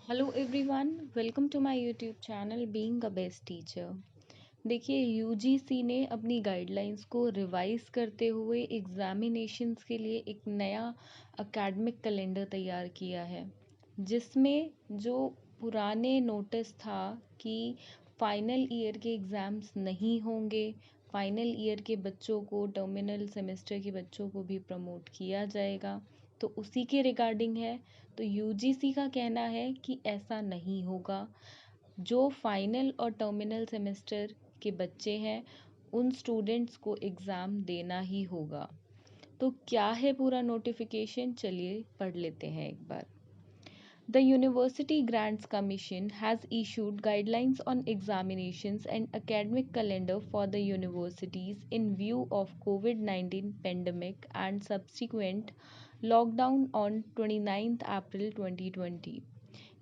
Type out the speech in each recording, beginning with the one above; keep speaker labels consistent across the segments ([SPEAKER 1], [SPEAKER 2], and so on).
[SPEAKER 1] Hello everyone, welcome to my YouTube channel being a best teacher. देखिए, UGC ने अपनी guidelines को revise करते हुए एग्जामिनेशंस के लिए एक नया एकेडमिक कैलेंडर तैयार किया है, जिसमें जो पुराने नोटिस था कि फाइनल ईयर के एग्ज़ाम्स नहीं होंगे, फाइनल ईयर के बच्चों को, टर्मिनल सेमेस्टर के बच्चों को भी प्रमोट किया जाएगा, तो उसी के रिगार्डिंग है। तो यूजीसी का कहना है कि ऐसा नहीं होगा। जो फाइनल और टर्मिनल सेमेस्टर के बच्चे हैं, उन स्टूडेंट्स को एग्ज़ाम देना ही होगा। तो क्या है पूरा नोटिफिकेशन, चलिए पढ़ लेते हैं एक बार। The University Grants Commission has issued guidelines on examinations and academic calendar for the universities in view of COVID-19 pandemic and subsequent lockdown on 29th April 2020.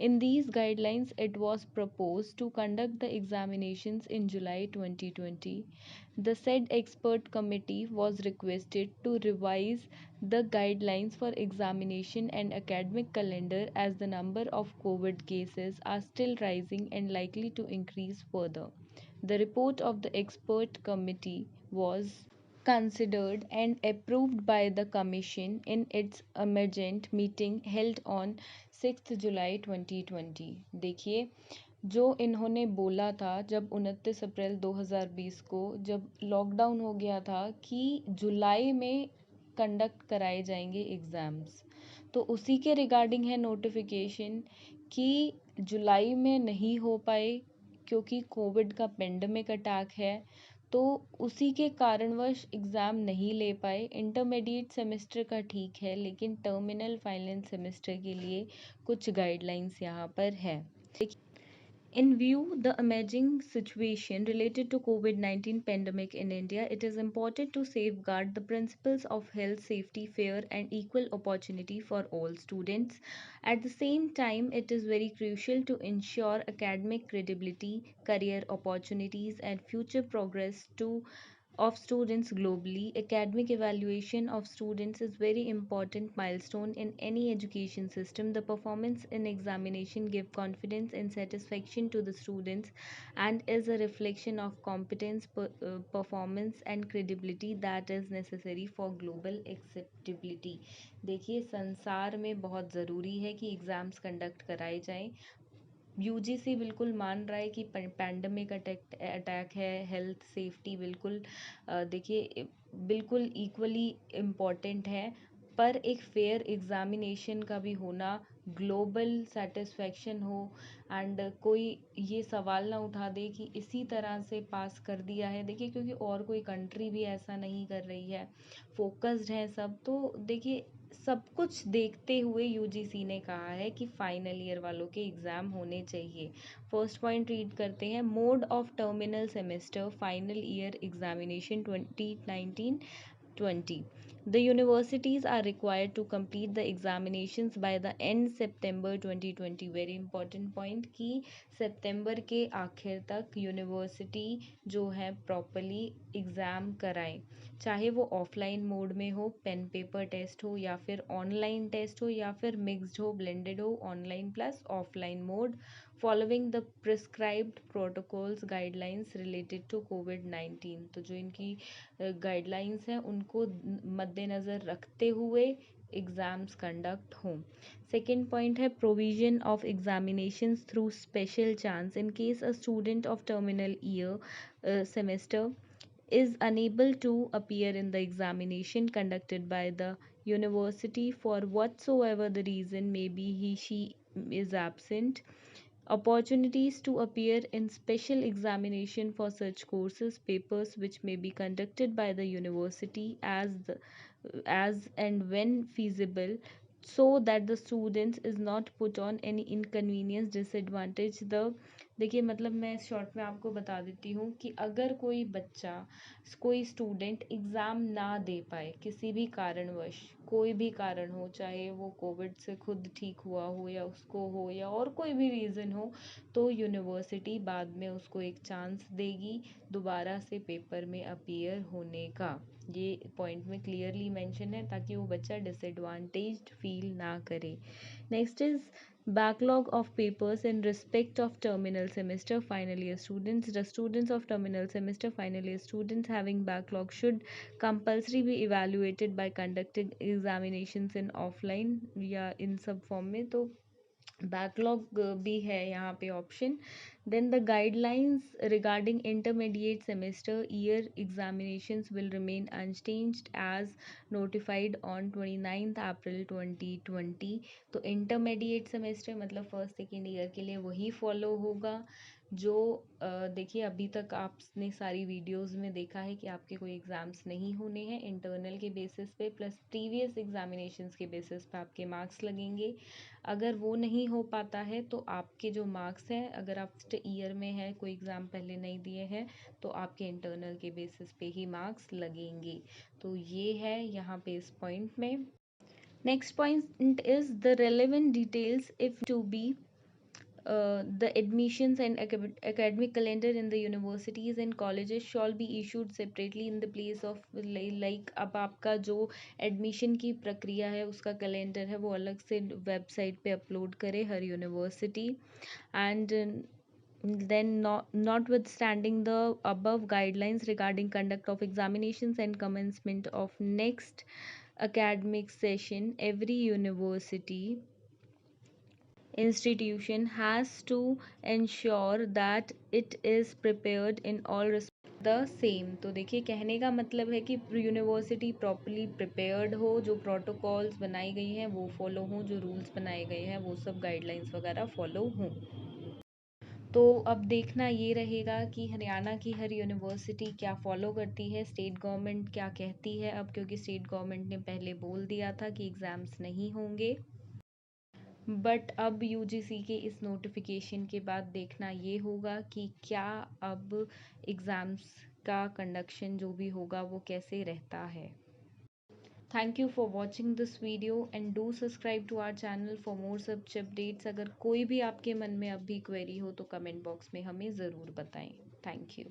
[SPEAKER 1] In these guidelines, it was proposed to conduct the examinations in July 2020. The said expert committee was requested to revise the guidelines for examination and academic calendar as the number of COVID cases are still rising and likely to increase further. The report of the expert committee was considered and approved by the Commission in its emergent meeting held on 6 जुलाई 2020। देखिए, जो इन्होंने बोला था जब 29 April 2020 को, जब lockdown हो गया था, कि जुलाई में कंडक्ट कराए जाएंगे एग्ज़ाम्स, तो उसी के रिगार्डिंग है नोटिफिकेशन कि जुलाई में नहीं हो पाए क्योंकि कोविड का पेंडेमिक अटैक है। तो उसी के कारणवश एग्ज़ाम नहीं ले पाए। इंटरमीडिएट सेमेस्टर का ठीक है, लेकिन टर्मिनल फाइनल सेमेस्टर के लिए कुछ गाइडलाइंस यहाँ पर है। In view the emerging situation related to COVID-19 pandemic in India, it is important to safeguard the principles of health, safety, fair and equal opportunity for all students. At the same time, it is very crucial to ensure academic credibility, career opportunities and future progress of students globally. Academic evaluation of students is very important milestone in any education system. The performance in examination give confidence and satisfaction to the students and is a reflection of competence, performance and credibility that is necessary for global acceptability। देखिए, संसार में बहुत ज़रूरी है कि exams conduct कराए जाएं। UGC बिल्कुल मान रहा है कि पैंडमिक अटैक है, हेल्थ सेफ्टी बिल्कुल देखिए बिल्कुल इक्वली इम्पॉर्टेंट है, पर एक फेयर एग्जामिनेशन का भी होना, ग्लोबल सेटिस्फेक्शन हो, एंड कोई ये सवाल ना उठा दे कि इसी तरह से पास कर दिया है। देखिए, क्योंकि और कोई कंट्री भी ऐसा नहीं कर रही है, फोकस्ड है सब। तो देखिए, सब कुछ देखते हुए यूजीसी ने कहा है कि फाइनल ईयर वालों के एग्ज़ाम होने चाहिए। फर्स्ट पॉइंट रीड करते हैं। Mode of terminal semester final year examination 2019-20। The universities are required to complete the examinations by the end September 2020। Very important point कि सितंबर के आखिर तक यूनिवर्सिटी जो है प्रॉपरली एग्ज़ाम कराएं, चाहे वो ऑफलाइन मोड में हो, पेन पेपर टेस्ट हो, या फिर ऑनलाइन टेस्ट हो, या फिर मिक्स्ड हो, ब्लेंडेड हो, online plus offline mode, following the prescribed protocols guidelines related to कोविड-19। तो जो इनकी गाइडलाइंस हैं उनको मद्देनज़र रखते हुए एग्ज़ाम्स कंडक्ट हों। सेकेंड पॉइंट है provision of examinations through special chance in case a student of terminal year semester is unable to appear in the examination conducted by the university for whatsoever the reason, maybe she is absent. Opportunities to appear in special examination for such courses papers which may be conducted by the university as and when feasible, so that the students is not put on any inconvenience disadvantage the। देखिए, मतलब मैं short में आपको बता देती हूँ कि अगर कोई बच्चा, कोई स्टूडेंट एग्ज़ाम ना दे पाए किसी भी कारणवश, कोई भी कारण हो, चाहे वो कोविड से खुद ठीक हुआ हो या उसको हो या और कोई भी रीज़न हो, तो यूनिवर्सिटी बाद में उसको एक चांस देगी दोबारा से पेपर में अपीयर होने का। ये पॉइंट में क्लियरली मेंशन है ताकि वो बच्चा डिसएडवांटेज्ड फील ना करे। Next is backlog of papers in respect of terminal semester final year students. The students of terminal semester final year students having backlog should compulsory be evaluated by conducting examinations in offline या in सब form में. तो backlog भी है यहाँ पे option. Then the guidelines regarding intermediate semester year examinations will remain unchanged as notified on 29 April 2020. तो intermediate semester मतलब फर्स्ट सेकेंड ईयर के लिए वही फॉलो होगा जो देखिए अभी तक आपने सारी वीडियोस में देखा है कि आपके कोई एग्ज़ाम्स नहीं होने हैं इंटरनल के बेसिस पे, प्लस प्रीवियस एग्जामिनेशंस के बेसिस पे आपके मार्क्स लगेंगे. अगर वो नहीं हो पाता है तो आपके जो मार्क्स हैं, अगर आप ईयर में है कोई एग्ज़ाम पहले नहीं दिए हैं तो आपके इंटरनल के बेसिस पे ही मार्क्स लगेंगे. तो ये है यहाँ पे इस पॉइंट में. Next point is the relevant details if to be the admissions and academic calendar in the universities and colleges shall be issued separately in the place of like अब आपका जो एडमिशन की प्रक्रिया है उसका कैलेंडर है वो अलग से वेबसाइट पे अपलोड करे हर university. And then notwithstanding the above guidelines regarding conduct of examinations and commencement of next academic session, every university institution has to ensure that it is prepared in all respect the same. तो देखिए कहने का मतलब है कि university properly prepared हो, जो protocols बनाई गई हैं वो फॉलो हों, जो रूल्स बनाए गए हैं वो सब गाइडलाइंस वगैरह फॉलो हों. तो अब देखना ये रहेगा कि हरियाणा की हर यूनिवर्सिटी क्या फॉलो करती है, स्टेट गवर्नमेंट क्या कहती है अब, क्योंकि स्टेट गवर्नमेंट ने पहले बोल दिया था कि एग्ज़ाम्स नहीं होंगे. बट अब यूजीसी के इस नोटिफिकेशन के बाद देखना ये होगा कि क्या अब एग्ज़ाम्स का कंडक्शन जो भी होगा वो कैसे रहता है. Thank you for watching this video and do subscribe to our channel for more such updates. अगर कोई भी आपके मन में अब भी क्वेरी हो तो कमेंट बॉक्स में हमें ज़रूर बताएं. Thank you.